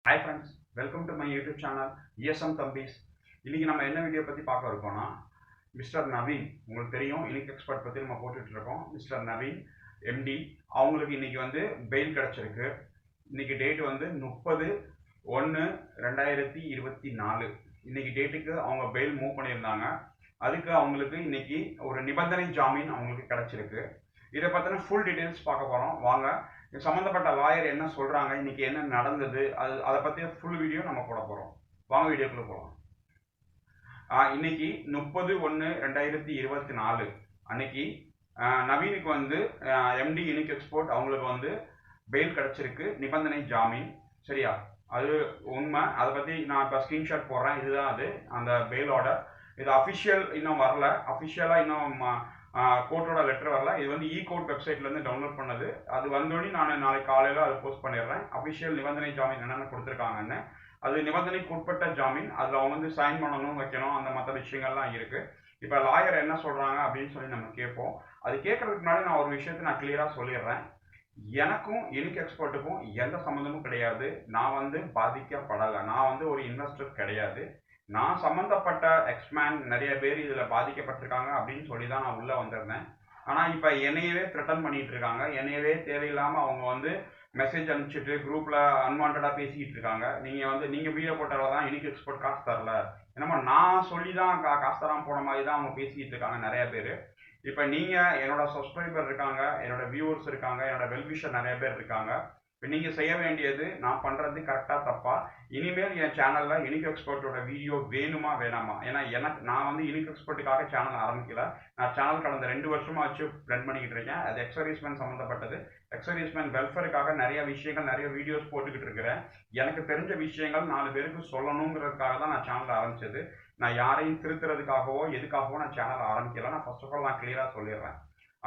Hi friends, welcome to my YouTube channel ESM Thambis. இன்னைக்கு நம்ம என்ன வீடியோ பத்தி பார்க்க இருக்கோம்னா மிஸ்டர் நவீன் உங்களுக்கு தெரியும் யூனிக் எக்ஸ்பர்ட் பத்தி நம்ம போட்டுட்டு இருக்கோம். மிஸ்டர் நவீன் எம்டி அவங்களுக்கு இன்னைக்கு வந்து பெயில் கிடைச்சிருக்கு. இன்னைக்கு டேட் வந்து 30/1/2024. இன்னைக்கு டேட்டுக்கு அவங்க பெயில் மூவ் பண்ணியிருந்தாங்க. அதுக்கு அவங்களுக்கு இன்னைக்கு ஒரு நிபந்தனை ஜாமீன் அவங்களுக்கு கிடைச்சிருக்கு. இதை பத்தின ஃபுல் டீடைல்ஸ் பார்க்க போறோம். வாங்க சம்பந்தப்பட்ட லாயர் என்ன சொல்றாங்க, இன்னைக்கு என்ன நடந்தது, அதை பத்திய ஃபுல் வீடியோ நம்ம போட போறோம். வாங்க வீடியோக்குள்ள போகலாம். இன்னைக்கு 30/1/2024 அன்னைக்கு நவீனுக்கு வந்து எம்டி யூனிக் எக்ஸ்போர்ட் அவங்களுக்கு வந்து பெயில் கிடைச்சிருக்கு, நிபந்தனை ஜாமீன். சரியா? அது உண்மை. அதை பத்தி நான் இப்போ ஸ்கிரீன்ஷாட் போடுறேன். இதுதான் அது, அந்த பெயில் ஆர்டர். இது அஃபிஷியல் இன்னும் வரல, அஃபிஷியலா இன்னும் கோர்ட்டோட லெட்டர் வரல. இது வந்து கோர்ட் வெப்சைட்ல இருந்து டவுன்லோட் பண்ணது. அது வந்தோடனே நான் நாளைக்கு காலையில அதை போஸ்ட் பண்ணிடுறேன். அஃபிஷியல் நிபந்தனை ஜாமீன் என்னென்ன கொடுத்துருக்காங்கன்னு. அது நிபந்தனைக்கு உட்பட்ட ஜாமீன். அதில் அவங்க வந்து சைன் பண்ணணும், வைக்கணும், அந்த மற்ற விஷயங்கள்லாம் இருக்கு. இப்போ லாயர் என்ன சொல்றாங்க அப்படின்னு சொல்லி நம்ம கேட்போம். அது கேட்கறதுக்கு முன்னாடி நான் ஒரு விஷயத்தை நான் கிளியரா சொல்லிடுறேன். எனக்கும் யூனிக் எக்ஸ்பர்ட்டுக்கும் எந்த சம்மந்தமும் கிடையாது. நான் வந்து பாதிக்கப்படலை. நான் வந்து ஒரு இன்வெஸ்டர் கிடையாது. நான் சம்மந்தப்பட்ட எக்ஸ்மேன் நிறைய பேர் இதில் பாதிக்கப்பட்டிருக்காங்க அப்படின்னு சொல்லி தான் நான் உள்ளே வந்திருந்தேன். ஆனால் இப்போ என்னையவே த்ரெட்டன் பண்ணிட்டு இருக்காங்க. என்னையவே தேவையில்லாமல் அவங்க வந்து மெசேஜ் அனுப்பிச்சிட்டு குரூப்பில் அன்வான்டாக பேசிக்கிட்டு இருக்காங்க. நீங்கள் வீடியோ போட்டால தான் யூனிக் எக்ஸ்பர்ட் காசு தரல, என்னமா நான் சொல்லி தான் காசு தராமல் போன மாதிரி தான் அவங்க பேசிக்கிட்டு இருக்காங்க நிறைய பேர். இப்போ நீங்கள் என்னோட சப்ஸ்கிரைபர் இருக்காங்க, என்னோட வியூவர்ஸ் இருக்காங்க, என்னோட வெல்விஷர் நிறைய பேர் இருக்காங்க. இப்போ நீங்கள் செய்ய வேண்டியது, நான் பண்ணுறது கரெக்டாக தப்பா, இனிமேல் என் சேனலில் யூனிக் எக்ஸ்பர்ட்டோட வீடியோ வேணுமா வேணாமா? ஏன்னா நான் வந்து யூனிக் எக்ஸ்பர்ட்டுக்காக சேனல் ஆரம்பிக்கல. நான் சேனல் கடந்த 2 வருஷமா வச்சு ரன் பண்ணிக்கிட்டு இருக்கேன். அது எக்ஸர்வீஸ்மேன் சம்மந்தப்பட்டது. எக்ஸர்வீஸ்மேன் வெல்ஃபேருக்காக நிறைய விஷயங்கள், நிறைய வீடியோஸ் போட்டுக்கிட்டு இருக்கிறேன். எனக்கு தெரிஞ்ச விஷயங்கள் 4 பேருக்கு சொல்லணுங்கிறதுக்காக தான் நான் சேனல் ஆரம்பிச்சது. நான் யாரையும் திருத்துறதுக்காகவோ எதுக்காகவோ நான் சேனல் ஆரம்பிக்கல. நான் ஃபர்ஸ்ட் ஆஃப் ஆல் நான் கிளியராக சொல்லிடுறேன்.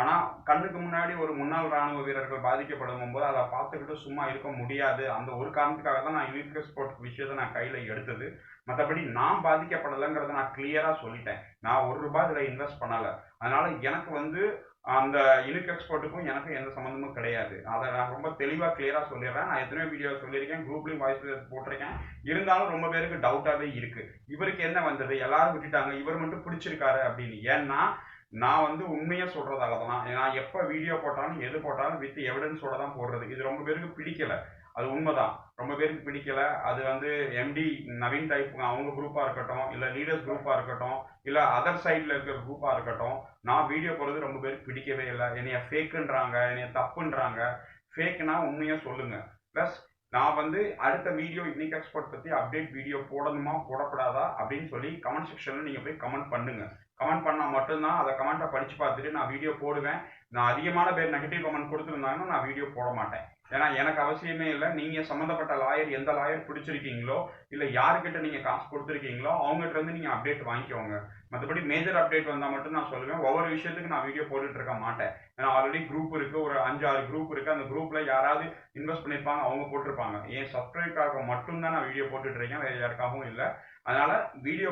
ஆனால் கண்ணுக்கு முன்னாடி ஒரு முன்னாள் ராணுவ வீரர்கள் பாதிக்கப்படும் போது அதை பார்த்துக்கிட்டு சும்மா இருக்க முடியாது. அந்த ஒரு காரணத்துக்காக தான் நான் யூனிக் எக்ஸ்போர்ட் விஷயத்தை நான் கையில் எடுத்தது. மற்றபடி நான் பாதிக்கப்படலைங்கிறத நான் கிளியராக சொல்லிட்டேன். நான் ₹1 இதில் இன்வெஸ்ட் பண்ணலை. அதனால எனக்கு வந்து அந்த யூனிக் எக்ஸ்போர்ட்டுக்கும் எனக்கும் எந்த சம்மந்தமும் கிடையாது. அதை நான் ரொம்ப தெளிவாக கிளியராக சொல்லிடுறேன். நான் எத்தனையோ வீடியோ சொல்லியிருக்கேன், குரூப்லையும் வாய்ஸ் போட்டிருக்கேன். இருந்தாலும் ரொம்ப பேருக்கு டவுட்டாகவே இருக்கு, இவருக்கு என்ன வந்தது, எல்லாரும் விட்டுட்டாங்க, இவர் மட்டும் பிடிச்சிருக்காரு அப்படின்னு. ஏன்னா நான் வந்து உண்மையை சொல்றதால தான். நான் எப்போ வீடியோ போட்டாலும் எது போட்டாலும் வித் எவிடன்ஸோட தான் போடுறது. இது ரொம்ப பேருக்கு பிடிக்கல, அது உண்மைதான். ரொம்ப பேருக்கு பிடிக்கல. அது வந்து எம்டி நவீன் டைப் அவங்க குரூப்பாக இருக்கட்டும், இல்லை லீடர்ஸ் குரூப்பாக இருக்கட்டும், இல்லை அதர் சைடில் இருக்கிற குரூப்பாக இருக்கட்டும், நான் வீடியோ போடுறது ரொம்ப பேருக்கு பிடிக்கவே இல்லை. என்னைய ஃபேக்குன்றாங்க, என்னைய தப்புன்றாங்க. ஃபேக்குனா உண்மையாக சொல்லுங்க. ப்ளஸ் நான் வந்து அடுத்த வீடியோ யூனிக் எக்ஸ்பர்ட் பற்றி அப்டேட் வீடியோ போடணுமா போடக்கூடாதா அப்படின்னு சொல்லி கமெண்ட் செக்ஷனில் நீங்கள் போய் கமெண்ட் பண்ணுங்க. கமெண்ட் பண்ணால் மட்டும்தான் அதை கமெண்ட்டை படித்து பார்த்துட்டு நான் வீடியோ போடுவேன். நான் அதிகமான பேர் நெகட்டிவ் கமெண்ட் கொடுத்துருந்தாங்கன்னா நான் வீடியோ போட மாட்டேன். ஏன்னா எனக்கு அவசியமே இல்லை. நீங்கள் சம்மந்தப்பட்ட லாயர், எந்த லாயர் பிடிச்சிருக்கீங்களோ, இல்லை யாருக்கிட்ட நீங்கள் காசு கொடுத்துருக்கீங்களோ அவங்ககிட்ட இருந்து நீங்கள் அப்டேட் வாங்கிக்கோங்க. மற்றபடி மேஜர் அப்டேட் வந்தால் மட்டும் நான் சொல்லுவேன். ஒவ்வொரு விஷயத்துக்கு நான் வீடியோ போட்டுட்டு இருக்க மாட்டேன். ஏன்னா ஆல்ரெடி குரூப் இருக்குது, ஒரு 5-6 குரூப் இருக்குது. அந்த குரூப்பில் யாராவது இன்வெஸ்ட் பண்ணியிருப்பாங்க, அவங்க போட்டிருப்பாங்க. என் சப்ஸ்கிரைப்காக மட்டும்தான் நான் வீடியோ போட்டுட்டு இருக்கேன், வேறு யாருக்காகவும் இல்லை. அதனால வீடியோ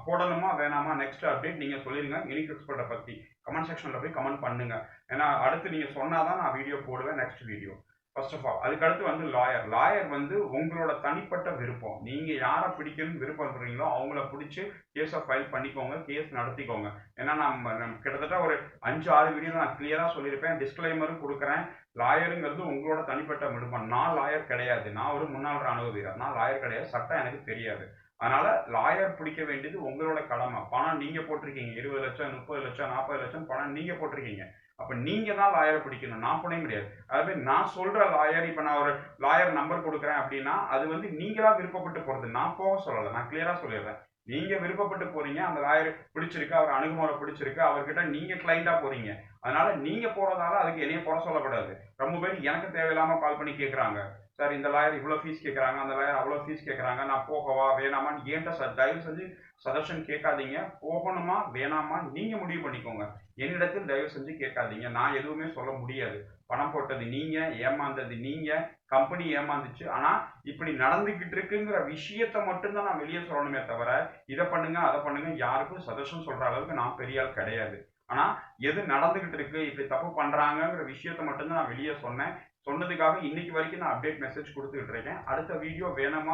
போடணுமா வேணாமா, நெக்ஸ்ட் அப்டேட் நீங்கள் சொல்லிடுங்க. யூனிக் எக்ஸ்பர்ட்டை பற்றி கமெண்ட் செக்ஷனில் போய் கமெண்ட் பண்ணுங்க. ஏன்னா அடுத்து நீங்கள் சொன்னாதான் நான் வீடியோ போடுவேன், next video. First of all அதுக்கடுத்து வந்து லாயர் வந்து உங்களோட தனிப்பட்ட விருப்பம். நீங்கள் யாரை பிடிக்கணும்னு விருப்பம் பண்ணுறீங்களோ அவங்கள பிடிச்சி கேஸை ஃபைல் பண்ணிக்கோங்க, கேஸ் நடத்திக்கோங்க. ஏன்னா நம்ம கிட்டத்தட்ட ஒரு 5-6 வீடியோ நான் கிளியராக சொல்லியிருப்பேன், டிஸ்க்ளைமரும் கொடுக்குறேன். லாயருங்கிறது உங்களோட தனிப்பட்ட விருப்பம். நான் லாயர் கிடையாது, நான் ஒரு முன்னாள் ராணுவ வீரர், நான் லாயர் கிடையாது, சட்டம் எனக்கு தெரியாது. அதனால லாயர் பிடிக்க வேண்டியது உங்களோட கடமை. பணம் நீங்க போட்டிருக்கீங்க, 20 லட்சம், 30 லட்சம், 40 லட்சம் பணம் நீங்க போட்டிருக்கீங்க. அப்ப நீங்க தான் லாயரை பிடிக்கணும், நான் போட முடியாது. அதாவது நான் சொல்ற லாயர், இப்ப நான் ஒரு லாயர் நம்பர் கொடுக்குறேன் அப்படின்னா அது வந்து நீங்களா விருப்பப்பட்டு போறது, நான் போக சொல்லலை. நான் கிளியரா சொல்லிடுறேன். நீங்க விருப்பப்பட்டு போறீங்க, அந்த லாயர் பிடிச்சிருக்கு, அவர் அணுகுமுறை பிடிச்சிருக்கு, அவர்கிட்ட நீங்க கிளைண்டா போறீங்க. அதனால நீங்க போறதால அதுக்கு என்னைய போட சொல்லக்கூடாது. ரொம்ப பேர் எனக்கு தேவையில்லாம கால் பண்ணி கேட்கறாங்க, சார் இந்த லாயர் இவ்வளோ ஃபீஸ் கேட்குறாங்க, அந்த லாயர் அவ்வளோ ஃபீஸ் கேட்குறாங்க, நான் போகவா வேணாமான்னு என்கிட்ட தயவு செஞ்சு சஜஷன் கேட்காதீங்க. போகணுமா வேணாமா நீங்கள் முடிவு பண்ணிக்கோங்க. என்னிடத்தில் தயவு செஞ்சு கேட்காதீங்க. நான் எதுவுமே சொல்ல முடியாது. பணம் போட்டது நீங்கள், ஏமாந்தது நீங்கள், கம்பெனி ஏமாந்துச்சு. ஆனால் இப்படி நடந்துக்கிட்டு இருக்குங்கிற விஷயத்த மட்டும்தான் நான் வெளியே சொல்லணுமே தவிர இதை பண்ணுங்க அதை பண்ணுங்க யாருக்கும் சஜஷன் சொல்கிற அளவுக்கு நான் பெரிய ஆள் கிடையாது. ஆனால் எது நடந்துக்கிட்டு இருக்கு, இப்படி தப்பு பண்ணுறாங்கங்கிற விஷயத்த மட்டும்தான் நான் வெளியே சொன்னேன். சொன்னதுக்காக இன்னைக்கு வரைக்கும் நான் அப்டேட் மெசேஜ் கொடுத்துட்டு இருக்கேன். அடுத்த வீடியோ வேணாமா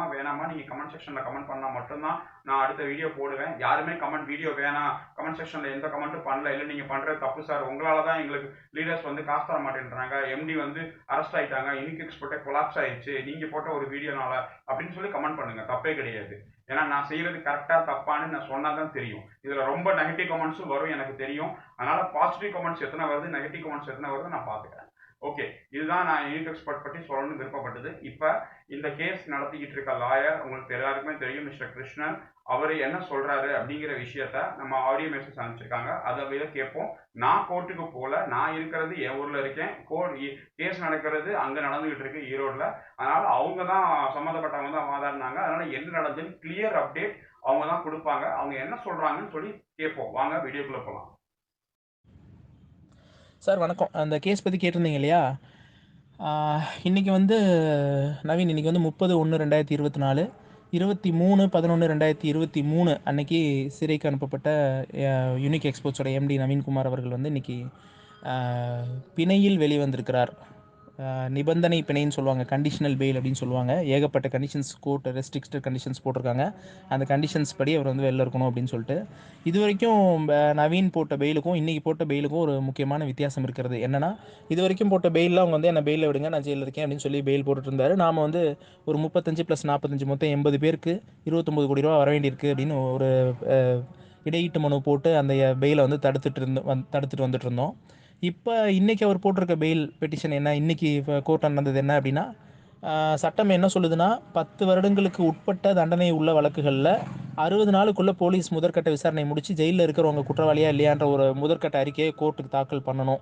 நீங்க கமெண்ட் செக்ஷன்ல கமெண்ட் பண்ணா மட்டும்தான் நான் அடுத்த வீடியோ போடுவேன். யாருமே வீடியோ வேணாம் கமெண்ட் செக்ஷன்ல எந்த கமெண்ட்டும் பண்ணல, இல்ல நீங்க பண்றது தப்பு சார், உங்களால தான் எங்களுக்கு லீடர்ஸ் காசு தர மாட்டேன்றாங்க, எம்டி அரெஸ்ட் ஆயிட்டாங்க, யூனிக் எக்ஸ்போர்ட்டே கொலாப்ஸ் ஆயிடுச்சு நீங்க போட்ட ஒரு வீடியோனால அப்படின்னு சொல்லி கமெண்ட் பண்ணுங்க, தப்பே கிடையாது. ஏன்னா நான் செய்யறது கரெக்டா தப்பான்னு நான் சொன்னாதான் தெரியும். இதுல ரொம்ப நெகட்டிவ் கமெண்ட்ஸும் வரும் எனக்கு தெரியும். அதனால பாசிட்டிவ் கமெண்ட்ஸ் எத்தனை வருது, நெகட்டிவ் கமெண்ட்ஸ் எத்தனை வருது நான் பாத்துக்கிறேன். ஓகே, இதுதான் நான் யூனிக் எக்ஸ்பர்ட் பற்றி சொல்லணும்னு விருப்பப்பட்டது. இப்ப இந்த கேஸ் நடத்திக்கிட்டு இருக்க லாயர் உங்களுக்கு எல்லாருக்குமே தெரியும், மிஸ்டர் கிருஷ்ணன். அவர் என்ன சொல்றாரு அப்படிங்கிற விஷயத்த நம்ம ஆடியோ மெசேஜ் அனுப்பிச்சிருக்காங்க, அதை கேட்போம். நான் கோர்ட்டுக்கு போல, நான் இருக்கிறது என் ஊர்ல இருக்கேன், கேஸ் நடக்கிறது அங்க நடந்துகிட்டு இருக்கு ஈரோடுல. அதனால அவங்க தான் சம்மந்தப்பட்டவங்க தான் வாதாடினாங்க. அதனால என்ன நடந்ததுன்னு கிளியர் அப்டேட் அவங்க தான் கொடுப்பாங்க. அவங்க என்ன சொல்றாங்கன்னு சொல்லி கேட்போம். வாங்க வீடியோக்குள்ள போகலாம். சார் வணக்கம். அந்த கேஸ் பற்றி கேட்டிருந்தீங்க இல்லையா? இன்றைக்கி நவீன், இன்றைக்கி 30/1/2024 23/11/2023 அன்னைக்கு சிறைக்கு அனுப்பப்பட்ட யூனிக் எக்ஸ்போர்ட்ஸோட எம்டி நவீன்குமார் அவர்கள் இன்றைக்கி பிணையில் வெளிவந்திருக்கிறார். நிபந்தனை பிணைன்னு சொல்லுவாங்க, கண்டிஷனல் பெயில் அப்படின்னு சொல்லுவாங்க. ஏகப்பட்ட கண்டிஷன்ஸ், கோர்ட் ரெஸ்ட்ரிக்டட் கண்டிஷன்ஸ் போட்டிருக்காங்க. அந்த கண்டிஷன்ஸ் படி அவர் வெளில இருக்கணும் அப்படின்னு சொல்லிட்டு. இது வரைக்கும் நவீன் போட்ட பெயிலுக்கும் இன்றைக்கி போட்ட பெயிலுக்கும் ஒரு முக்கியமான வித்தியாசம் இருக்கிறது. என்னென்னா, இது வரைக்கும் போட்ட பெயிலில் அவங்க என்னை பெயிலில் விடுங்க, நான் ஜெயிலில் இருக்கேன் அப்படின்னு சொல்லி பெயில் போட்டுட்டு இருந்தார். நாம் ஒரு 35 + 45 மொத்தம் 80 பேருக்கு 29 கோடி ரூபா வர வேண்டியிருக்கு அப்படின்னு ஒரு இடையீட்டு மனு போட்டு அந்த பெயிலை தடுத்துட்டு வந்துட்டு இருந்தோம். இப்போ இன்றைக்கி அவர் போட்டிருக்க பெயில் பெட்டிஷன் என்ன, இன்றைக்கி கோர்ட்டில் நடந்தது என்ன அப்படின்னா, சட்டம் என்ன சொல்லுதுன்னா, 10 வருடங்களுக்கு உட்பட்ட தண்டனை உள்ள வழக்குகளில் 60 நாளுக்குள்ளே போலீஸ் முதற்கட்ட விசாரணை முடித்து ஜெயிலில் இருக்கிறவங்க குற்றவாளியா இல்லையான்ற ஒரு முதற்கட்ட அறிக்கையை கோர்ட்டுக்கு தாக்கல் பண்ணணும்.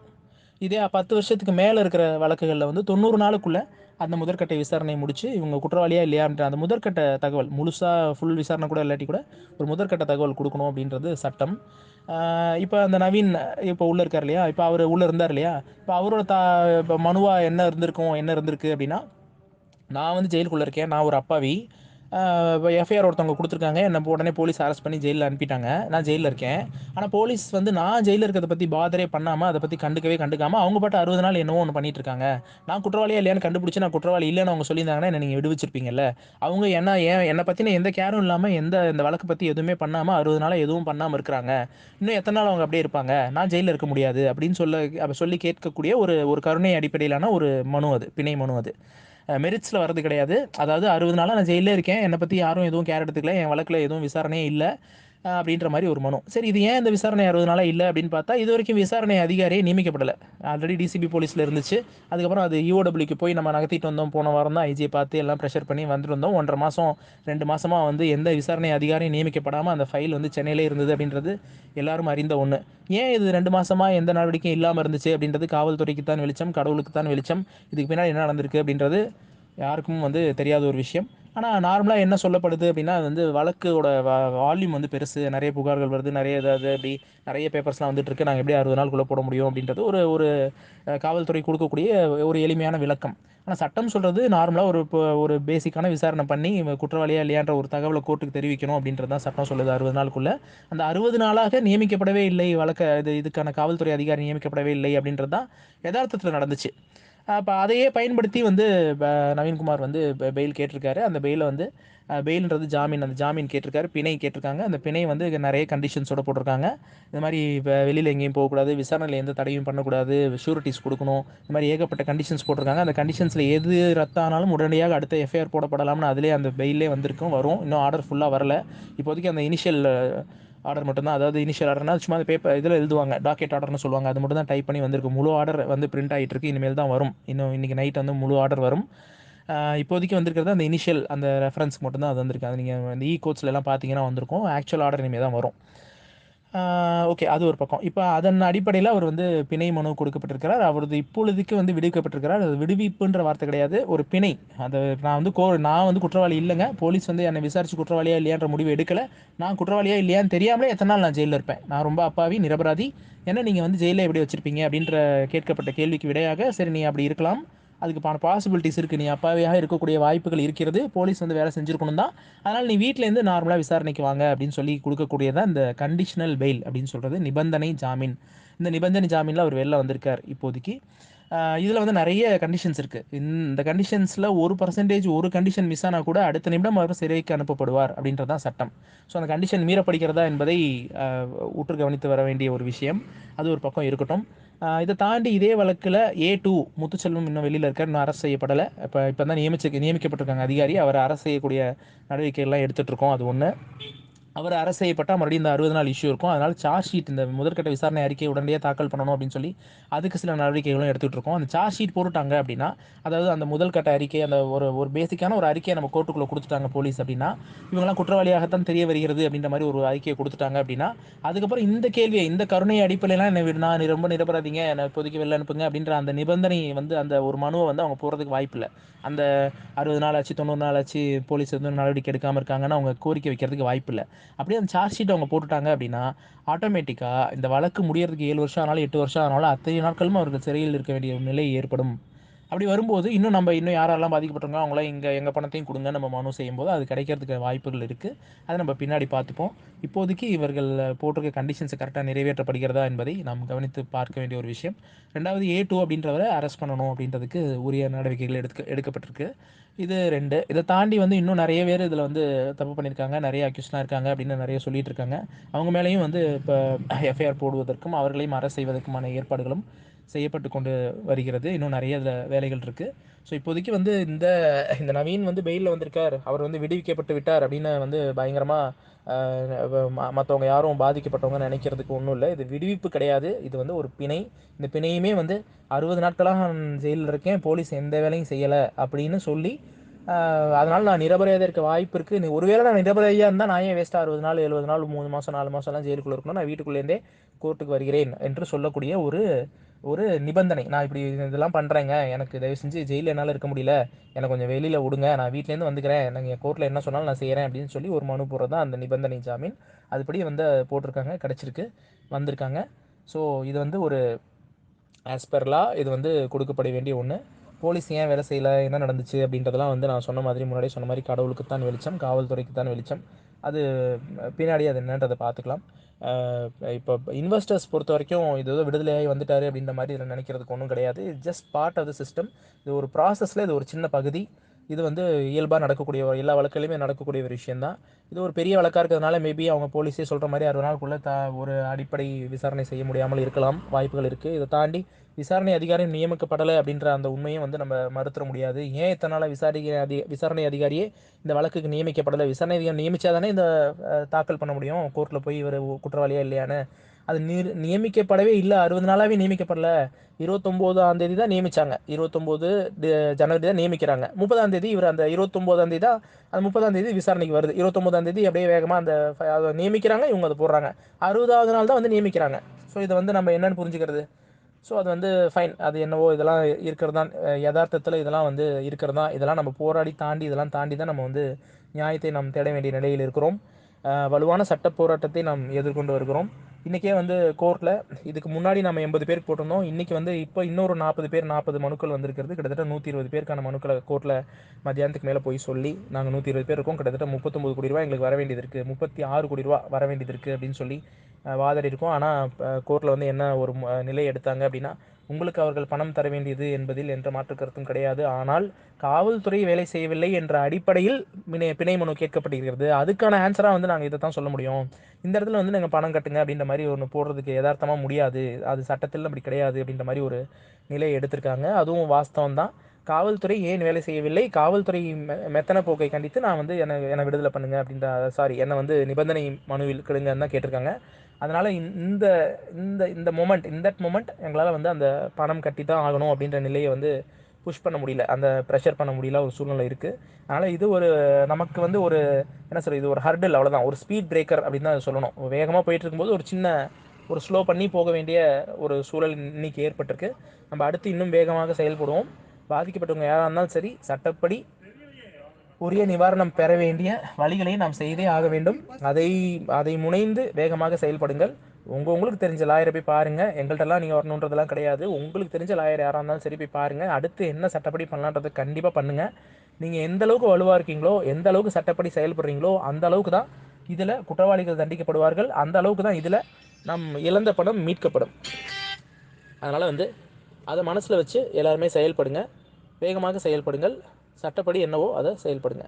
இதே 10 வருஷத்துக்கு மேலே இருக்கிற வழக்குகளில் 90 நாளுக்குள்ளே அந்த முதற்கட்ட விசாரணை முடித்து இவங்க குற்றவாளியா இல்லையான்ற அந்த முதற்கட்ட தகவல், முழுசாக ஃபுல் விசாரணை கூட இல்லாட்டி கூட ஒரு முதற்கட்ட தகவல் கொடுக்கணும் அப்படின்றது சட்டம். இப்போ அந்த நவீன் இப்போ உள்ளே இருக்கார் இல்லையா, இப்போ அவர் உள்ளே இருந்தார் இல்லையா, இப்போ அவரோட இப்போ மனுவாக என்ன இருந்திருக்கு அப்படின்னா, நான் ஜெயிலுக்குள்ளே இருக்கேன், நான் ஒரு அப்பாவி, இப்போ எஃப்ஐஆர் ஒருத்தவங்க கொடுத்துருக்காங்க, என்னை உடனே போலீஸ் அரெஸ்ட் பண்ணி ஜெயிலில் அனுப்பிட்டாங்க, நான் ஜெயிலில் இருக்கேன். ஆனால் போலீஸ் நான் ஜெயிலில் இருக்கிறத பற்றி பாதரே பண்ணாமல், அதை பற்றி கண்டுக்காமல் அவங்க பாட்டு 60 நாள் என்னவோ ஒன்று பண்ணிட்டு இருக்காங்க. நான் குற்றவாளியா இல்லையான்னு கண்டுபிடிச்சி நான் குற்றவாளி இல்லைன்னு அவங்க சொல்லியிருந்தாங்கன்னா என்ன நீங்கள் விடுவிச்சிருப்பீங்கல்ல. அவங்க என்னை பற்றின எந்த கேரும் இல்லாமல் இந்த வழக்கை பற்றி எதுவுமே பண்ணாமல் 60 நாளாக எதுவும் பண்ணாமல் இருக்கிறாங்க. இன்னும் எத்தனை நாள் அவங்க அப்படியே இருப்பாங்க, நான் ஜெயிலில் இருக்க முடியாது அப்படின்னு சொல்லி கேட்கக்கூடிய ஒரு கருணை அடிப்படையிலான ஒரு மனு, அது பிணை மனு. அது மெரிட்ஸில் வரது கிடையாது. அதாவது 60 நாளாக நான் ஜெயிலே இருக்கேன், என்னை பற்றி யாரும் எதுவும் கேர் எடுத்துக்கல, என் வழக்கில் எதுவும் விசாரணையே இல்லை அப்படின்ற மாதிரி ஒரு மனு. சரி, இது ஏன் இந்த விசாரணை 60 நாளாக இல்லை அப்படின்னு பார்த்தா, இது வரைக்கும் விசாரணை அதிகாரியே நியமிக்கப்படலை. ஆல்ரெடி டிசிபி போலீஸில் இருந்துச்சு. அதுக்கப்புறம் அது யூஓடபிள்யூக்கு போய் நம்ம நகர்த்திட்டு வந்தோம். போன வாரம் தான் ஐஜியை பார்த்து எல்லாம் ப்ரெஷர் பண்ணி வந்துட்டு வந்தோம். 1.5 மாதம் 2 மாதமாக எந்த விசாரணை அதிகாரியும் நியமிக்கப்படாமல் அந்த ஃபைல் சென்னையிலே இருந்தது அப்படின்றது எல்லாரும் அறிந்த ஒன்று. ஏன் இது 2 மாதமாக எந்த நடவடிக்கையும் இல்லாமல் இருந்துச்சு அப்படின்றது காவல்துறைக்கு தான் வெளிச்சம், கடவுளுக்கு தான் வெளிச்சம். இதுக்கு பின்னாடி என்ன நடந்திருக்கு அப்படின்றது யாருக்கும் தெரியாத ஒரு விஷயம். ஆனால் நார்மலாக என்ன சொல்லப்படுது அப்படின்னா, வழக்கோட வால்யூம் பெருசு, நிறைய புகார்கள் வருது, நிறைய அப்படி நிறைய பேப்பர்ஸ்லாம் வந்துட்டுருக்கு, நாங்கள் எப்படி 60 நாளுக்குள்ளே போட முடியும் அப்படின்றது ஒரு காவல்துறை கொடுக்கக்கூடிய ஒரு எளிமையான விளக்கம். ஆனால் சட்டம் சொல்கிறது நார்மலாக ஒரு பேசிக்கான விசாரணை பண்ணி குற்றவாளியா இல்லையான்ற ஒரு தகவலை கோர்ட்டுக்கு தெரிவிக்கணும் அப்படின்றது தான் சட்டம் சொல்லுது. 60 நாளுக்குள்ளே அந்த 60 நாளாக நியமிக்கப்படவே இல்லை, இதுக்கான காவல்துறை அதிகாரி நியமிக்கப்படவே இல்லை அப்படின்றது தான் யதார்த்தத்தில் நடந்துச்சு. அப்போ அதையே பயன்படுத்தி நவீன்குமார் பெயில் கேட்டிருக்காரு. அந்த பெயிலை பெயில்ன்றது ஜாமீன், அந்த ஜாமீன் கேட்டிருக்காரு, பிணை கேட்டிருக்காங்க. அந்த பிணை நிறைய கண்டிஷன்ஸோட போட்டிருக்காங்க. இந்த மாதிரி வெளியில் எங்கேயும் போகக்கூடாது, விசாரணையில் எந்த தடையும் பண்ணக்கூடாது, ஷூரிட்டிஸ் கொடுக்கணும், இந்த மாதிரி ஏகப்பட்ட கண்டிஷன்ஸ் போட்டிருக்காங்க. அந்த கண்டிஷன்ஸில் எது ரத்தானாலும் உடனடியாக அடுத்த எஃப்ஐஆர் போடப்படலாம்னு அதிலே அந்த பெயிலே வரும். இன்னும் ஆர்டர் ஃபுல்லாக வரல. இப்போதைக்கு அந்த இனிஷியல் ஆர்டர் மட்டும்தான். அதாவது இனிஷியல் ஆர்டர்னா சும்மா அந்த பேப்பர் இதில் எழுதுவாங்க, டாக்கெட் ஆர்டர்னு சொல்லுவாங்க, அது மட்டும் தான் டைப் பண்ணி வந்திருக்கு. முழு ஆர்டர் பிரிண்ட் ஆகிட்டு இருக்கு, இனிமேல் தான் வரும். இன்றைக்கி நைட் முழு ஆர்டர் வரும். இப்போதைக்கு வந்திருக்கிறது அந்த இனிஷியல் அந்த ரெஃபரன்ஸ்க்கு மட்டும்தான் அது வந்திருக்கு. அது நீங்கள் அந்த கோட்ஸ்லாம் பார்த்தீங்கன்னா வந்திருக்கும். ஆக்சுவல் ஆர்டர் இனிமேல் தான் வரும். ஓகே, அது ஒரு பக்கம். இப்போ அதன் அடிப்படையில் அவர் பிணை மனு கொடுக்கப்பட்டிருக்கிறார். அவரது இப்பொழுதுக்கு விடுவிக்கப்பட்டிருக்கிறார். அது விடுவிப்புன்ற வார்த்தை கிடையாது, ஒரு பிணை. அதை நான் குற்றவாளி இல்லைங்க, போலீஸ் என்னை விசாரித்து குற்றவாளியா இல்லையான்ற முடிவு எடுக்கலை, நான் குற்றவாளியா இல்லையான்னு தெரியாமலே எத்தனை நாள் நான் ஜெயிலில் இருப்பேன், நான் ரொம்ப அப்பாவி நிரபராதி, ஏன்னா நீங்கள் ஜெயிலில் எப்படி வச்சுருப்பீங்க அப்படின்ற கேட்கப்பட்ட கேள்விக்கு விடையாக, சரி நீ அப்படி இருக்கலாம், அதுக்கு பாசிபிலிட்டிஸ் இருக்குது, நீ அப்பாவியாக இருக்கக்கூடிய வாய்ப்புகள் இருக்கிறது, போலீஸ் வேலை செஞ்சுருக்கணும் தான், அதனால் நீ வீட்டிலேருந்து நார்மலாக விசாரணைக்கு வாங்க அப்படின்னு சொல்லி கொடுக்கக்கூடியதான் இந்த கண்டிஷனல் பெயில் அப்படின்னு சொல்கிறது, நிபந்தனை ஜாமீன். இந்த நிபந்தனை ஜாமீனில் அவர் வெளில வந்திருக்கார் இப்போதைக்கு. இதில் வந்து நிறைய கண்டிஷன்ஸ் இருக்குது. இந்த கண்டிஷன்ஸில் ஒரு பர்சன்டேஜ் ஒரு கண்டிஷன் மிஸ் ஆனால் கூட அடுத்த நிமிடம் அவர் சிறைக்கு அனுப்பப்படுவார் அப்படின்றது தான் சட்டம். ஸோ அந்த கண்டிஷன் மீறப்படுகிறதா என்பதை உற்று கவனித்து வர வேண்டிய ஒரு விஷயம். அது ஒரு பக்கம் இருக்கட்டும். இதை தாண்டி இதே வழக்கில் A2 முத்துச்செல்வம் இன்னும் வெளியில் இருக்கார், இன்னும் அரசு செய்யப்படலை. இப்போ தான் நியமிக்கப்பட்டிருக்காங்க அதிகாரி. அவர் அரசு செய்யக்கூடிய நடவடிக்கைகள்லாம் எடுத்துகிட்ருக்கோம். அது ஒன்று. அவர் அரசு செய்யப்பட்டால் மறுபடியும் இந்த 60 நாள் இஷ்யூ இருக்கும். அதனால் சார்ஜ் ஷீட் இந்த முதற்கட்ட விசாரணை அறிக்கையை உடனடியாக தாக்கல் பண்ணணும் அப்படின்னு சொல்லி அதுக்கு சில நடவடிக்கைகளும் எடுத்துகிட்டு இருக்கோம். அந்த சார்ஜ் ஷீட் போட்டுட்டாங்க அப்படின்னா, அதாவது அந்த முதல் கட்ட அறிக்கை, அந்த ஒரு பேசிக்கான ஒரு அறிக்கையை நம்ம கோர்ட்டுக்குள்ளே கொடுத்துட்டாங்க போலீஸ் அப்படின்னா, இவங்கெல்லாம் குற்றவாளியாகத்தான் தெரிய வருகிறது அப்படின்ற மாதிரி ஒரு அறிக்கையை கொடுத்துட்டாங்க அப்படின்னா, அதுக்கப்புறம் இந்த கேள்வியை, இந்த கருணை அடிப்படையெல்லாம் நான் ரொம்ப நிரபராதிங்க, என்னை இப்போதைக்கு வெளில அனுப்புங்க அப்படின்ற அந்த நிபந்தனை வந்து அந்த ஒரு மனுவை வந்து அவங்க போகிறதுக்கு வாய்ப்பு இல்லை. அந்த 60 நாள் ஆச்சு, 90 நாள் ஆச்சு, போலீஸ் எதுவும் நடவடிக்கை எடுக்காமல் இருக்காங்கன்னா அவங்க கோரிக்கை வைக்கிறதுக்கு வாய்ப்பு இல்லை. அப்படியே அந்த சார்ஜ் ஷீட் அவங்க போட்டுட்டாங்க அப்படின்னா, ஆட்டோமேட்டிக்காக இந்த வழக்கு முடியறதுக்கு 7 வருஷம் ஆனாலும் 8 வருஷம் ஆனாலும் அத்தனை நாட்களும் அவர்கள் சிறையில் இருக்க வேண்டிய ஒரு நிலை ஏற்படும். அப்படி வரும்போது இன்னும் யாரெல்லாம் பாதிக்கப்பட்டிருக்கோ அவங்களாம் எங்கள் பணத்தையும் கொடுங்க நம்ம மனு செய்யும்போது அது கிடைக்கிறதுக்கு வாய்ப்புகள் இருக்குது. அதை நம்ம பின்னாடி பார்த்துப்போம். இப்போதைக்கு இவர்கள் போட்டிருக்க கண்டிஷன்ஸ் கரெக்டாக நிறைவேற்றப்படுகிறதா என்பதை நாம் கவனித்து பார்க்க வேண்டிய ஒரு விஷயம். ரெண்டாவது A2 அப்படின்றவரை அரெஸ்ட் பண்ணணும் அப்படின்றதுக்கு உரிய நடவடிக்கைகள் எடுக்கப்பட்டிருக்கு. இது 2. இதை தாண்டி வந்து இன்னும் நிறைய பேர் இதில் வந்து தப்பு பண்ணியிருக்காங்க, நிறைய அக்யூஸ்லாம் இருக்காங்க அப்படின்னு நிறைய சொல்லிட்டு இருக்காங்க. அவங்க மேலேயும் வந்து இப்போ எஃப்ஐஆர் போடுவதற்கும் அவர்களையும் அரெஸ்ட் செய்வதற்குமான ஏற்பாடுகளும் செய்யப்பட்டு கொண்டு வருகிறது. இன்னும் நிறைய இதில் வேலைகள் இருக்குது. ஸோ இப்போதைக்கு வந்து இந்த நவீன் வந்து பெயிலில் வந்திருக்கார், அவர் வந்து விடுவிக்கப்பட்டு விட்டார் அப்படின்னு வந்து பயங்கரமாக மற்றவங்க யாரும் பாதிக்கப்பட்டவங்க நினைக்கிறதுக்கு ஒன்றும் இல்லை. இது விடுவிப்பு கிடையாது, இது வந்து ஒரு பிணை. இந்த பிணையுமே வந்து 60 நாட்களாக நான் ஜெயிலில் இருக்கேன், போலீஸ் எந்த வேலையும் செய்யலை அப்படின்னு சொல்லி அதனால் நான் நிரபராதியாக இருக்க வாய்ப்பு இருக்குது. ஒருவேளை நான் நிரபராதியாக இருந்தால் நான் ஏன் வேஸ்ட்டாக 60 நாள் 70 நாள் 3 மாதம் 4 மாதம்லாம் ஜெயிலுக்குள்ளே இருக்கணும், நான் வீட்டுக்குள்ளேருந்தே கோர்ட்டுக்கு வருகிறேன் என்று சொல்லக்கூடிய ஒரு நிபந்தனை. நான் இப்படி இதெல்லாம் பண்ணுறேங்க, எனக்கு தயவு செஞ்சு ஜெயிலில் என்னால் இருக்க முடியல, எனக்கு கொஞ்சம் வெளியில் விடுங்க, நான் வீட்டிலேருந்து வந்துக்கிறேன், நாங்கள் கோர்ட்டில் என்ன சொன்னாலும் நான் செய்கிறேன் அப்படின்னு சொல்லி ஒரு மனு போடுறது தான் அந்த நிபந்தனை ஜாமீன். அதுபடி வந்து போட்டிருக்காங்க, கிடச்சிருக்கு, வந்திருக்காங்க. ஸோ இது வந்து ஒரு ஆஸ் பர் லா இது வந்து கொடுக்கப்பட வேண்டிய ஒன்று. போலீஸ் ஏன் வேலை செய்யலை, என்ன நடந்துச்சு அப்படின்றதெல்லாம் வந்து நான் சொன்ன மாதிரி முன்னாடியே சொன்ன மாதிரி கடவுளுக்கு தான் வெளிச்சம், காவல்துறைக்கு தான் வெளிச்சம். அது பின்னாடி அது என்னன்றதை பார்த்துக்கலாம். இப்போ இன்வெஸ்டர்ஸ் பொறுத்த வரைக்கும் இது ஏதோ விடுதலையாகி வந்துட்டார் அப்படின்ற மாதிரி இதில் நினைக்கிறதுக்கு ஒன்றும் கிடையாது. Just part of the system. இது ஒரு ப்ராசஸில் இது ஒரு சின்ன பகுதி. இது வந்து இயல்பாக நடக்கக்கூடிய எல்லா வழக்குலையுமே நடக்கக்கூடிய ஒரு விஷயந்தான். இது ஒரு பெரிய வழக்காக இருக்கிறதுனால மேபி அவங்க போலீஸே சொல்கிற மாதிரி 60 நாளுக்குள்ளே ஒரு அடிப்படை விசாரணை செய்ய முடியாமல் இருக்கலாம், வாய்ப்புகள் இருக்குது. இதை தாண்டி விசாரணை அதிகாரி நியமிக்கப்படலை அப்படின்ற அந்த உண்மையும் வந்து நம்ம மறுத்துற முடியாது. ஏன் இத்தனை நாளாக விசாரணை அதிகாரியே இந்த வழக்குக்கு நியமிக்கப்படலை, விசாரணை அதிகாரி நியமித்தா தானே இந்த தாக்கல் பண்ண முடியும் கோர்ட்டில் போய் இவர் குற்றவாளியா இல்லையான்னு. அது நியமிக்கப்படவே இல்லை, 60 நாளாகவே நியமிக்கப்படல. 29ஆம் தேதி தான் நியமித்தாங்க, 29 ஜனவரி தான் நியமிக்கிறாங்க. 30ஆம் தேதி இவர் அந்த 29ஆம் தேதி தான் அந்த 30ஆம் தேதி விசாரணைக்கு வருது. 29ஆம் தேதி அப்படியே வேகமாக அதை நியமிக்கிறாங்க, இவங்க அதை போடுறாங்க. 60ஆவது நாள் தான் வந்து நியமிக்கிறாங்க. ஸோ இதை வந்து நம்ம என்னென்னு புரிஞ்சுக்கிறது? ஸோ அது வந்து ஃபைன், அது என்னவோ இதெல்லாம் இருக்கிறது தான், யதார்த்தத்தில் இதெல்லாம் வந்து இருக்கிறது தான். இதெல்லாம் நம்ம போராடி தாண்டி இதெல்லாம் தாண்டி தான் நம்ம வந்து நியாயத்தை நாம் தேட வேண்டிய நிலையில் இருக்கிறோம். வலுவான சட்ட போராட்டத்தை நாம் எதிர்கொண்டு வருகிறோம். இன்றைக்கே வந்து கோர்ட்டில் இதுக்கு முன்னாடி நம்ம 80 பேருக்கு போட்டிருந்தோம். இன்றைக்கி வந்து இப்போ இன்னொரு 40 மனுக்கள் வந்திருக்கிறது. கிட்டத்தட்ட 120 பேருக்கான மனுக்களை கோர்ட்டில் மத்தியானத்துக்கு மேலே போய் சொல்லி நாங்கள் 120 பேர் இருக்கோம். கிட்டத்தட்ட 39 கோடி ரூபா எங்களுக்கு வர வேண்டியது இருக்குது, 36 கோடி ரூபா வர வேண்டியது இருக்குது அப்படின்னு சொல்லி வாதாடி இருக்கோம். ஆனால் கோர்ட்டில் வந்து என்ன ஒரு நிலை எடுத்தாங்க அப்படின்னா, உங்களுக்கு அவர்கள் பணம் தர வேண்டியது என்பதில் எந்த மாற்று கருத்தும் கிடையாது, ஆனால் காவல்துறை வேலை செய்யவில்லை என்ற அடிப்படையில் பிணை மனு கேட்கப்படுகிறது. அதுக்கான ஆன்சராக வந்து நாங்கள் இதை தான் சொல்ல முடியும். இந்த இடத்துல வந்து நாங்கள் பணம் கட்டுங்க அப்படின்ற மாதிரி ஒன்று போடுறதுக்கு யதார்த்தமாக முடியாது, அது சட்டத்தில் அப்படி கிடையாது அப்படின்ற மாதிரி ஒரு நிலையை எடுத்திருக்காங்க. அதுவும் வாஸ்தவம் தான். காவல்துறை ஏன் வேலை செய்யவில்லை, காவல்துறை மெத்தன போக்கை கண்டித்து நான் வந்து என்னை விடுதலை பண்ணுங்க அப்படின்ற, என்னை வந்து நிபந்தனை மனுவில் கெடுங்கன்னு தான் கேட்டிருக்காங்க. அதனால் இந்த இந்த இந்த மொமெண்ட் எங்களால் வந்து அந்த பணம் கட்டி தான் ஆகணும் அப்படின்ற நிலையை வந்து புஷ் பண்ண முடியல, அந்த ப்ரெஷர் பண்ண முடியல ஒரு சூழ்நிலை இருக்குது. அதனால் இது ஒரு நமக்கு வந்து ஒரு என்ன சொல்கிறது, இது ஒரு ஹர்டில், அவ்வளோதான், ஒரு ஸ்பீட் பிரேக்கர் அப்படின்னு தான் சொல்லணும். வேகமாக போயிட்டு இருக்கும்போது ஒரு ஸ்லோ பண்ணி போக வேண்டிய ஒரு சூழல் இன்னைக்கு ஏற்பட்டிருக்கு. நம்ம அடுத்து இன்னும் வேகமாக செயல்படுவோம். பாதிக்கப்பட்டவங்க யாராக இருந்தாலும் சரி, சட்டப்படி உரிய நிவாரணம் பெற வேண்டிய வழிகளை நாம் செய்தே ஆக வேண்டும். அதை முனைந்து வேகமாக செயல்படுங்கள். உங்களுக்கு தெரிஞ்ச லாயரை போய் பாருங்கள். எங்கள்கிட்டலாம் நீங்கள் வரணுன்றதெல்லாம் கிடையாது. உங்களுக்கு தெரிஞ்ச லாயர் யாராக இருந்தாலும் சரி போய் பாருங்கள். அடுத்து என்ன சட்டப்படி பண்ணலான்றதை கண்டிப்பாக பண்ணுங்கள். நீங்கள் எந்த அளவுக்கு வலுவாக இருக்கீங்களோ, எந்த அளவுக்கு சட்டப்படி செயல்படுறீங்களோ அந்த அளவுக்கு தான் இதில் குற்றவாளிகள் தண்டிக்கப்படுவார்கள், அந்த அளவுக்கு தான் இதில் நம் இழந்த பணம் மீட்கப்படும். அதனால் வந்து அதை மனசில் வச்சு எல்லாருமே செயல்படுங்க, வேகமாக செயல்படுங்கள், சட்டப்படி என்னவோ அதை செயல்படுங்க.